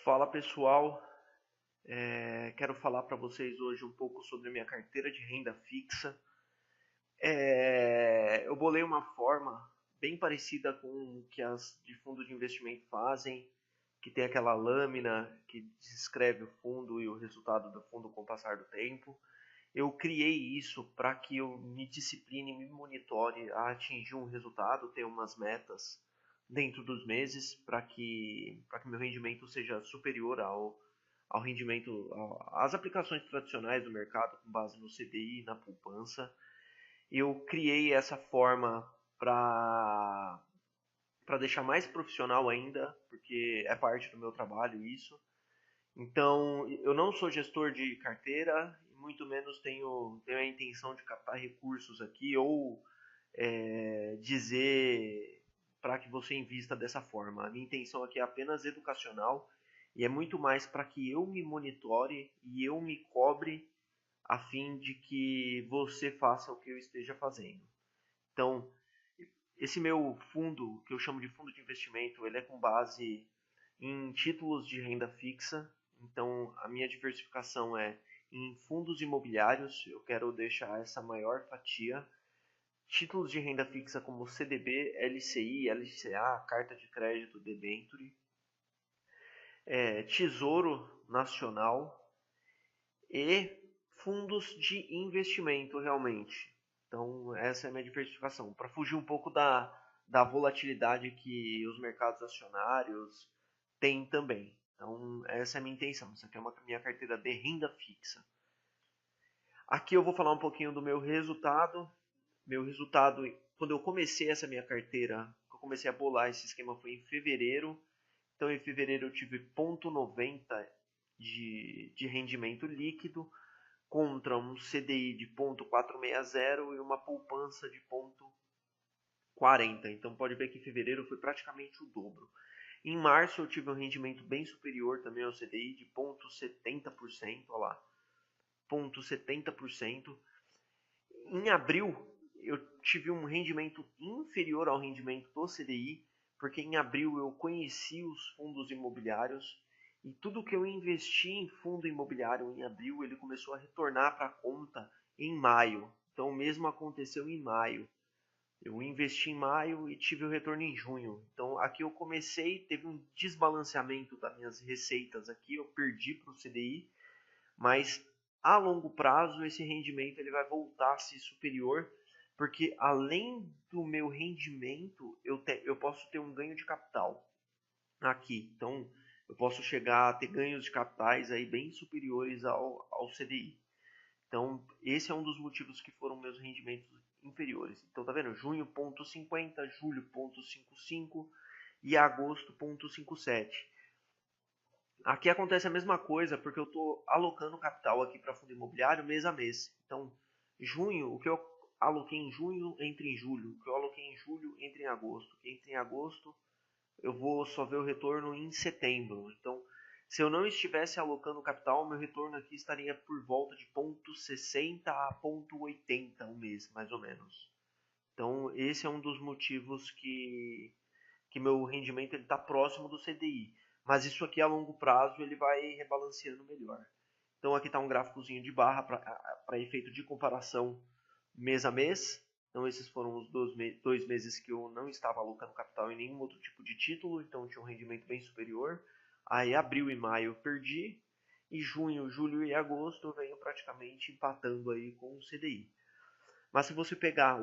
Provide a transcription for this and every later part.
Fala pessoal, quero falar para vocês hoje um pouco sobre a minha carteira de renda fixa. Eu bolei uma forma bem parecida com o que as de fundo de investimento fazem, que tem aquela lâmina que descreve o fundo e o resultado do fundo com o passar do tempo. Eu criei isso para que eu me discipline, me monitore a atingir um resultado, ter umas metas dentro dos meses para que meu rendimento seja superior ao rendimento, às aplicações tradicionais do mercado com base no CDI e na poupança. Eu criei essa forma para deixar mais profissional ainda, porque é parte do meu trabalho isso. Então, eu não sou gestor de carteira, muito menos tenho a intenção de captar recursos aqui ou dizer para que você invista dessa forma. A minha intenção aqui é apenas educacional e é muito mais para que eu me monitore e eu me cobre a fim de que você faça o que eu esteja fazendo. Então, esse meu fundo, que eu chamo de fundo de investimento, ele é com base em títulos de renda fixa. Então, a minha diversificação é em fundos imobiliários. Eu quero deixar essa maior fatia. Títulos de renda fixa como CDB, LCI, LCA, carta de crédito, debenture. Tesouro Nacional e fundos de investimento realmente. Então, essa é a minha diversificação. Para fugir um pouco da volatilidade que os mercados acionários têm também. Então, essa é a minha intenção. Essa aqui é uma minha carteira de renda fixa. Aqui eu vou falar um pouquinho do meu resultado. Meu resultado, quando eu comecei essa minha carteira, eu comecei a bolar esse esquema foi em fevereiro. Então, em fevereiro eu tive 0,90 de rendimento líquido contra um CDI de 0,460 e uma poupança de 0,40. Então pode ver que em fevereiro foi praticamente o dobro. Em março eu tive um rendimento bem superior também ao CDI de 0,70%, olha lá, 0,70%. Em abril eu tive um rendimento inferior ao rendimento do CDI, porque em abril eu conheci os fundos imobiliários e tudo que eu investi em fundo imobiliário em abril, ele começou a retornar para a conta em maio. Então o mesmo aconteceu em maio. Eu investi em maio e tive o retorno em junho. Então aqui eu comecei, teve um desbalanceamento das minhas receitas aqui, eu perdi para o CDI, mas a longo prazo esse rendimento ele vai voltar a ser superior, porque além do meu rendimento, eu posso ter um ganho de capital aqui. Então, eu posso chegar a ter ganhos de capitais aí bem superiores ao CDI. Então, esse é um dos motivos que foram meus rendimentos inferiores. Então, tá vendo? Junho 0,50, julho 0,55 e agosto 0,57. Aqui acontece a mesma coisa, porque eu estou alocando capital aqui para fundo imobiliário mês a mês. Então, junho, o que eu aloquei em junho entra em julho, o que eu aloquei em julho entra em agosto, o que entra em agosto eu vou só ver o retorno em setembro. Então, se eu não estivesse alocando capital, meu retorno aqui estaria por volta de 0,60 a 0,80 um mês, mais ou menos. Então, esse é um dos motivos que meu rendimento está próximo do CDI. Mas isso aqui a longo prazo ele vai rebalanceando melhor. Então aqui está um gráficozinho de barra para efeito de comparação mês a mês. Então esses foram os 2 meses que eu não estava alocando capital em nenhum outro tipo de título, então tinha um rendimento bem superior. Aí abril e maio eu perdi, e junho, julho e agosto eu venho praticamente empatando aí com o CDI. Mas se você pegar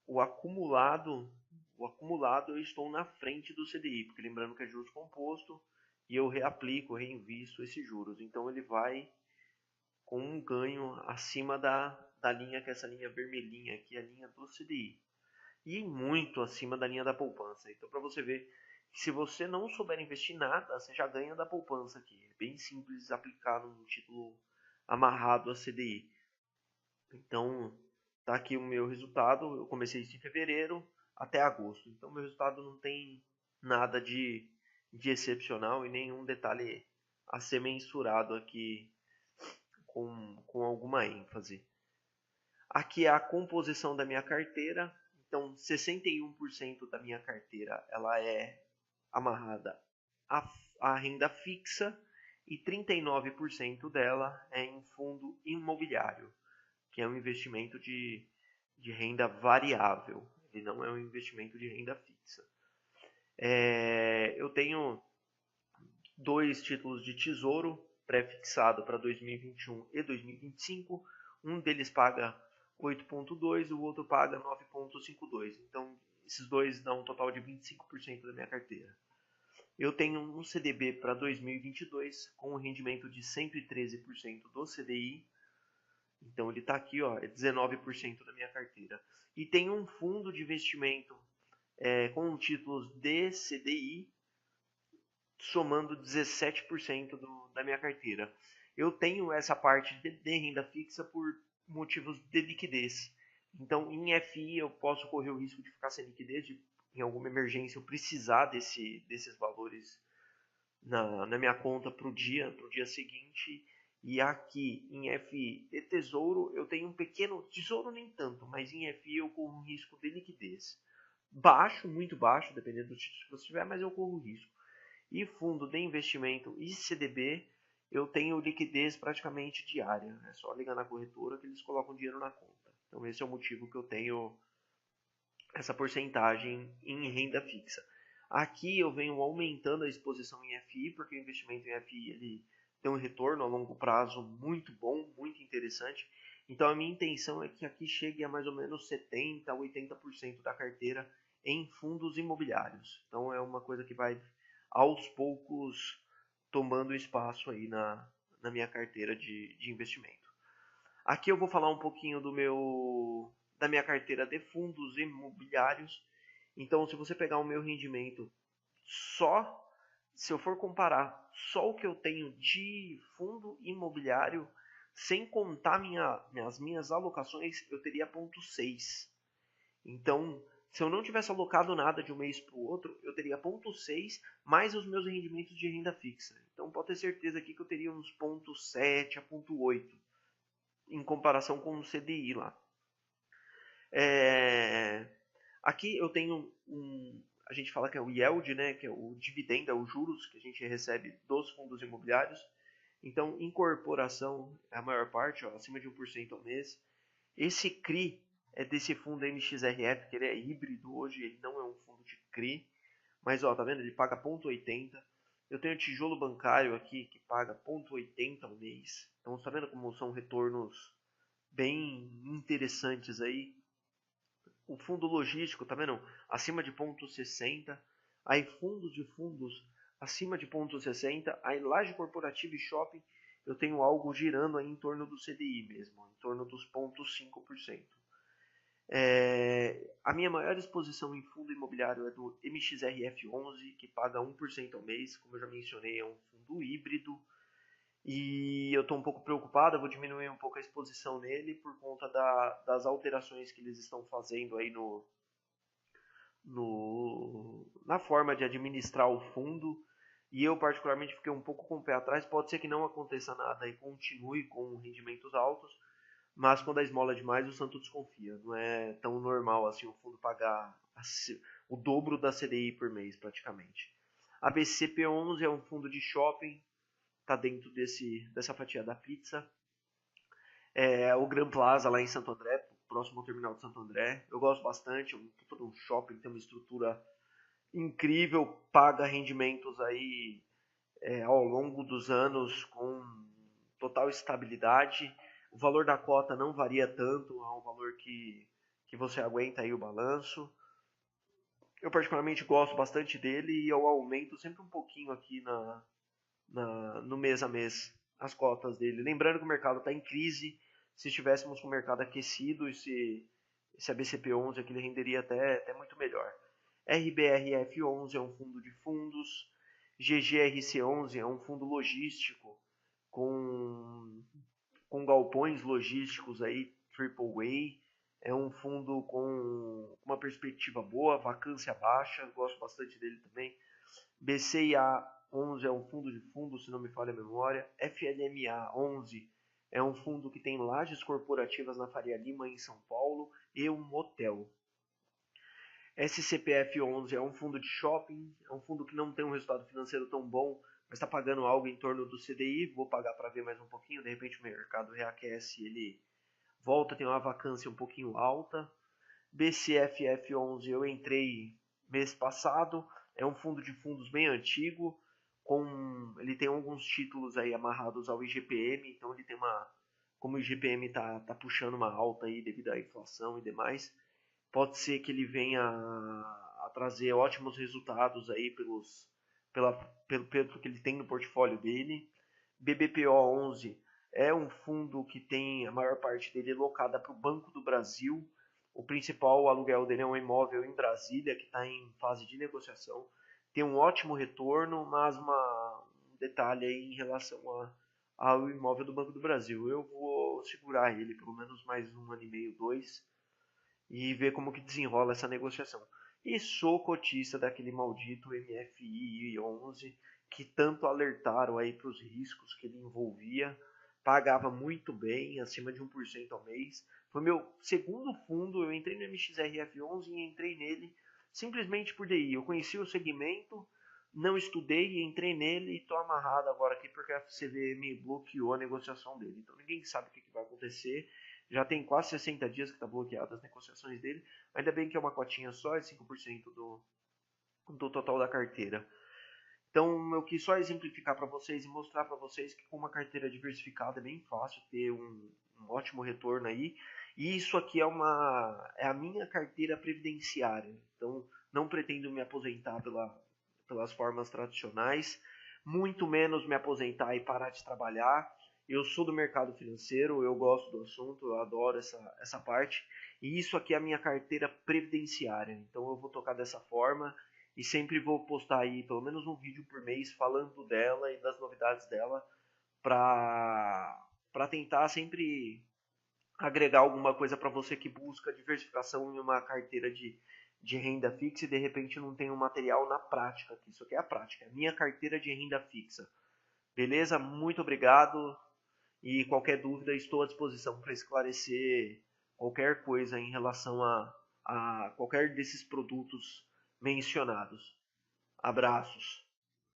o acumulado, o acumulado eu estou na frente do CDI, porque lembrando que é juros composto e eu reaplico, reinvisto esses juros. Então ele vai com um ganho acima da linha, que é essa linha vermelhinha aqui, a linha do CDI. E muito acima da linha da poupança. Então para você ver que se você não souber investir nada, você já ganha da poupança aqui. É bem simples aplicar num título amarrado a CDI. Então, tá aqui o meu resultado. Eu comecei isso em fevereiro até agosto. Então, meu resultado não tem nada de excepcional e nenhum detalhe a ser mensurado aqui com alguma ênfase. Aqui é a composição da minha carteira. Então, 61% da minha carteira ela é amarrada a renda fixa e 39% dela é em fundo imobiliário, que é um investimento de renda variável, ele não é um investimento de renda fixa. Eu tenho 2 títulos de tesouro pré-fixado para 2021 e 2025. Um deles paga 8,2 e o outro paga 9,52. Então, esses dois dão um total de 25% da minha carteira. Eu tenho um CDB para 2022 com um rendimento de 113% do CDI. Então, ele está aqui, ó, é 19% da minha carteira. E tem um fundo de investimento com títulos de CDI, somando 17% da minha carteira. Eu tenho essa parte de renda fixa por motivos de liquidez. Então, em FI, eu posso correr o risco de ficar sem liquidez, de, em alguma emergência, eu precisar desses valores na minha conta para o dia seguinte. E aqui, em FI e tesouro, eu tenho um pequeno, tesouro nem tanto, mas em FI eu corro um risco de liquidez. Baixo, muito baixo, dependendo do título que você tiver, mas eu corro risco. E fundo de investimento e CDB, eu tenho liquidez praticamente diária. É só ligar na corretora que eles colocam dinheiro na conta. Então esse é o motivo que eu tenho essa porcentagem em renda fixa. Aqui eu venho aumentando a exposição em FI, porque o investimento em FI ele tem um retorno a longo prazo muito bom, muito interessante. Então a minha intenção é que aqui chegue a mais ou menos 70% a 80% da carteira em fundos imobiliários. Então é uma coisa que vai aos poucos tomando espaço aí na minha carteira de investimento. Aqui eu vou falar um pouquinho da minha carteira de fundos imobiliários. Então, se você pegar o meu rendimento só, se eu for comparar só o que eu tenho de fundo imobiliário, sem contar as minhas alocações, eu teria 0,6. Então, se eu não tivesse alocado nada de um mês para o outro, eu teria 0,6 mais os meus rendimentos de renda fixa. Então, pode ter certeza aqui que eu teria uns 0,7 a 0,8 em comparação com o CDI lá. Aqui eu tenho a gente fala que é o yield, né, que é o dividendo, é os juros que a gente recebe dos fundos imobiliários. Então, incorporação é a maior parte, ó, acima de 1% ao mês. Esse CRI é desse fundo MXRF, que ele é híbrido hoje, ele não é um fundo de CRI. Mas, ó, tá vendo? Ele paga 0,80. Eu tenho tijolo bancário aqui que paga 0,80 ao mês. Então, tá vendo como são retornos bem interessantes aí? O fundo logístico, tá vendo? Acima de 0,60. Aí fundos de fundos acima de 0,60. Aí laje corporativa e shopping eu tenho algo girando aí em torno do CDI mesmo, em torno dos 0,5%. A minha maior exposição em fundo imobiliário é do MXRF11, que paga 1% ao mês, como eu já mencionei, é um fundo híbrido. E eu estou um pouco preocupado, vou diminuir um pouco a exposição nele por conta das alterações que eles estão fazendo aí na forma de administrar o fundo. E eu particularmente fiquei um pouco com o pé atrás. Pode ser que não aconteça nada e continue com rendimentos altos, mas quando a esmola é demais o santo desconfia. Não é tão normal assim o fundo pagar o dobro da CDI por mês praticamente. A BCP11 é um fundo de shopping, está dentro dessa fatia da pizza. O Gran Plaza lá em Santo André, próximo ao terminal de Santo André. Eu gosto bastante, todo um shopping, tem uma estrutura incrível, paga rendimentos aí ao longo dos anos com total estabilidade. O valor da cota não varia tanto, é um valor que você aguenta aí o balanço. Eu particularmente gosto bastante dele e eu aumento sempre um pouquinho aqui no mês a mês as cotas dele. Lembrando que o mercado está em crise. Se estivéssemos com o mercado aquecido, esse a BCP11 aqui ele renderia até muito melhor. RBRF11 é um fundo de fundos. GGRC11 é um fundo logístico com galpões logísticos aí, AAA. É um fundo com uma perspectiva boa, vacância baixa, gosto bastante dele também. BCIA11 é um fundo de fundos, se não me falha a memória. FLMA11 é um fundo que tem lajes corporativas na Faria Lima, em São Paulo, e um hotel. SCPF11 é um fundo de shopping, é um fundo que não tem um resultado financeiro tão bom, mas está pagando algo em torno do CDI, vou pagar para ver mais um pouquinho, de repente o mercado reaquece, ele volta, tem uma vacância um pouquinho alta. BCFF11 eu entrei mês passado, é um fundo de fundos bem antigo, ele tem alguns títulos aí amarrados ao IGPM, então ele tem como o IGPM tá puxando uma alta aí devido à inflação e demais, pode ser que ele venha a trazer ótimos resultados aí pelo que ele tem no portfólio dele. BBPO11 é um fundo que tem a maior parte dele locada para o Banco do Brasil. O principal aluguel dele é um imóvel em Brasília que está em fase de negociação. Tem um ótimo retorno, mas um detalhe aí em relação ao imóvel do Banco do Brasil. Eu vou segurar ele pelo menos mais um ano e meio, dois, e ver como que desenrola essa negociação. E sou cotista daquele maldito MFI 11 que tanto alertaram aí para os riscos que ele envolvia. Pagava muito bem, acima de 1% ao mês. Foi meu segundo fundo, eu entrei no MXRF11 e entrei nele simplesmente por DI. Eu conheci o segmento, não estudei, entrei nele e estou amarrado agora aqui porque a CVM bloqueou a negociação dele. Então ninguém sabe o que vai acontecer. Já tem quase 60 dias que está bloqueado as negociações dele. Ainda bem que é uma cotinha só, é 5% do total da carteira. Então eu quis só exemplificar para vocês e mostrar para vocês que com uma carteira diversificada é bem fácil ter um ótimo retorno aí. E isso aqui é a minha carteira previdenciária. Então não pretendo me aposentar pelas formas tradicionais, muito menos me aposentar e parar de trabalhar. Eu sou do mercado financeiro, eu gosto do assunto, eu adoro essa parte. E isso aqui é a minha carteira previdenciária. Então eu vou tocar dessa forma e sempre vou postar aí pelo menos um vídeo por mês falando dela e das novidades dela para tentar sempre agregar alguma coisa para você que busca diversificação em uma carteira de renda fixa e de repente não tem um material na prática, que isso aqui é a prática, é a minha carteira de renda fixa. Beleza? Muito obrigado e qualquer dúvida estou à disposição para esclarecer qualquer coisa em relação a qualquer desses produtos mencionados. Abraços.